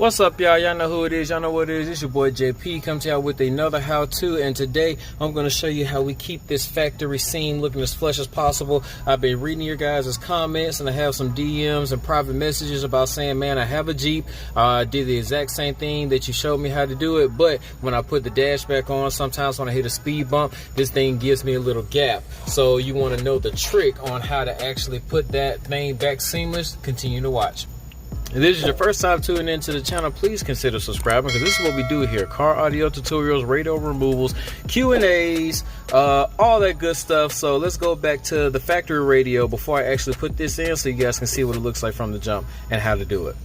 What's up, y'all? Y'all know who it is. Y'all know what it is. It's your boy JP. Come to y'all with another how-to, and today I'm going to show you how we keep this factory seam looking as flush as possible. I've been reading your guys' comments, and I have some DMs and private messages about saying, man, I have a Jeep. I did the exact same thing that you showed me how to do it, but when I put the dash back on, sometimes when I hit a speed bump, this thing gives me a little gap. So you want to know the trick on how to actually put that thing back seamless? Continue to watch. If this is your first time tuning into the channel, please consider subscribing, because this is what we do here: car audio tutorials, radio removals, Q&As, all that good stuff. So let's go back to the factory radio before I actually put this in, so you guys can see what it looks like from the jump and how to do it.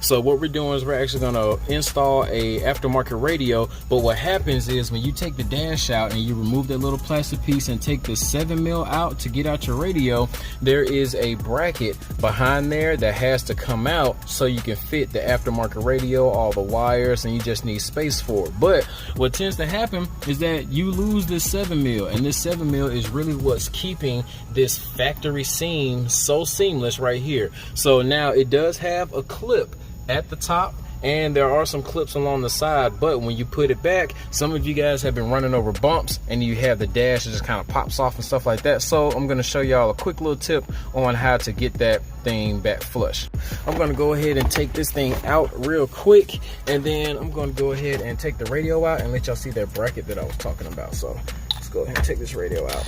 So what we're doing is we're actually going to install a aftermarket radio, but what happens is when you take the dash out and you remove that little plastic piece and take the 7mm out to get out your radio, there is a bracket behind there that has to come out so you can fit the aftermarket radio, all the wires, and you just need space for it. But what tends to happen is that you lose this 7mm, and this 7mm is really what's keeping this factory seam so seamless right here. So now it does have a clip at the top, and there are some clips along the side, but when you put it back, some of you guys have been running over bumps and you have the dash that just kind of pops off and stuff like that. So I'm going to show y'all a quick little tip on how to get that thing back flush. I'm going to go ahead and take this thing out real quick, and then I'm going to go ahead and take the radio out and let y'all see that bracket that I was talking about. So let's go ahead and take this radio out.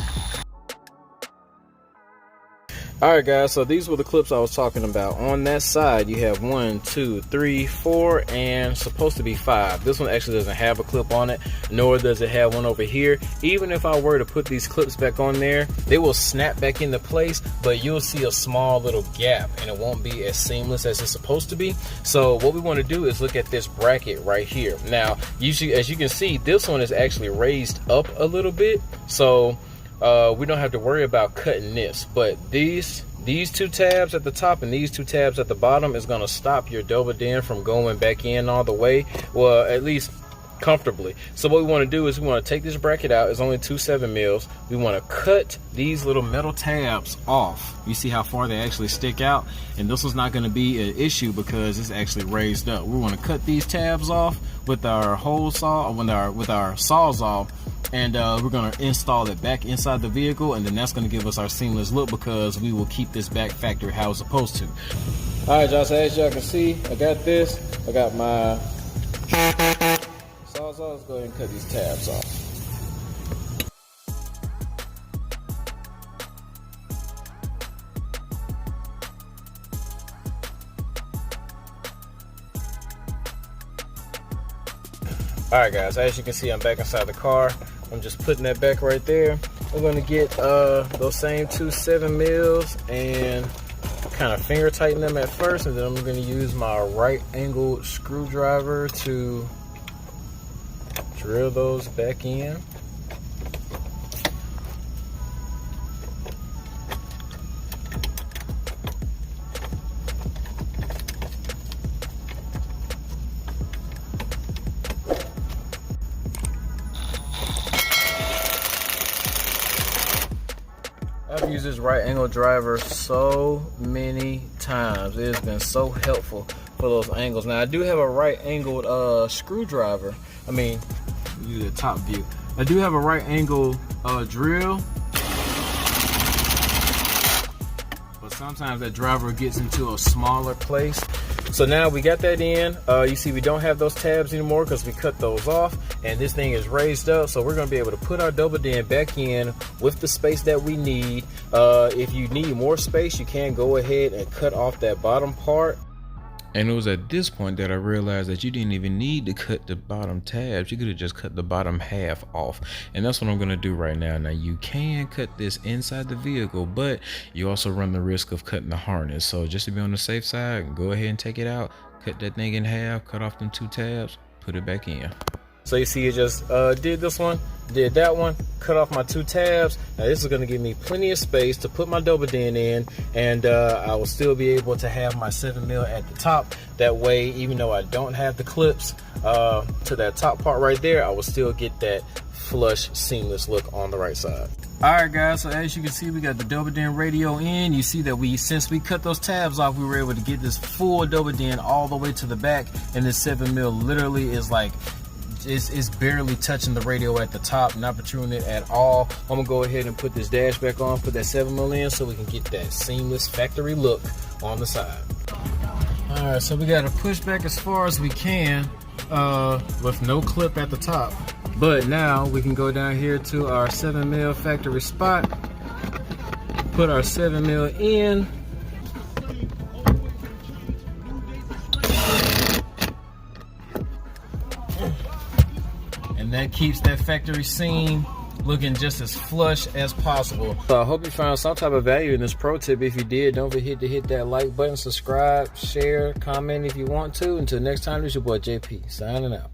Alright guys, so these were the clips I was talking about. On that side you have 1, 2, 3, 4, and supposed to be 5. This one actually doesn't have a clip on it, nor does it have one over here. Even if I were to put these clips back on there, they will snap back into place, but you'll see a small little gap and it won't be as seamless as it's supposed to be. So what we want to do is look at this bracket right here. Now usually, as you can see, this one is actually raised up a little bit, so we don't have to worry about cutting this, but these two tabs at the top and these two tabs at the bottom is going to stop your double din from going back in all the way, well, at least comfortably. So what we want to do is we want to take this bracket out. It's only 2 7mm. We want to cut these little metal tabs off. You see how far they actually stick out, and this one's not going to be an issue because it's actually raised up. We want to cut these tabs off with our hole saw, or with our sawzall, and we're going to install it back inside the vehicle, and then that's going to give us our seamless look, because we will keep this back factory how it's supposed to. All right, y'all, so as y'all can see, I got this. I got my sawzall. Let's go ahead and cut these tabs off. Alright guys, as you can see, I'm back inside the car. I'm just putting that back right there. I'm going to get those same 2 7mm and kind of finger tighten them at first, and then I'm going to use my right angled screwdriver to drill those back in. I've used this right angle driver so many times. It has been so helpful for those angles. Now I do have a right angled screwdriver. I mean, use the top view. I do have a right angle drill, but sometimes that driver gets into a smaller place. So now we got that in. You see we don't have those tabs anymore because we cut those off, and this thing is raised up, so we're going to be able to put our double din back in with the space that we need. If you need more space, you can go ahead and cut off that bottom part. And it was at this point that I realized that you didn't even need to cut the bottom tabs. You could have just cut the bottom half off. And that's what I'm going to do right now. Now you can cut this inside the vehicle, but you also run the risk of cutting the harness. So just to be on the safe side, go ahead and take it out, cut that thing in half, cut off them 2 tabs, put it back in. So you see it just did this one, did that one, cut off my 2 tabs. Now this is going to give me plenty of space to put my double din in, and I will still be able to have my 7mm at the top. That way, even though I don't have the clips to that top part right there, I will still get that flush, seamless look on the right side. Alright guys, so as you can see, we got the double den radio in. You see that since we cut those tabs off, we were able to get this full double den all the way to the back, and this 7mm literally is like, it's barely touching the radio at the top, not protruding it at all. I'm gonna go ahead and put this dash back on, put that 7mm in so we can get that seamless factory look on the side. Alright, so we gotta push back as far as we can with no clip at the top. But now we can go down here to our 7mm factory spot, put our 7mm in, and that keeps that factory seam looking just as flush as possible. So I hope you found some type of value in this pro tip. If you did, don't forget to hit that like button, subscribe, share, comment if you want to. Until next time, this is your boy JP, signing out.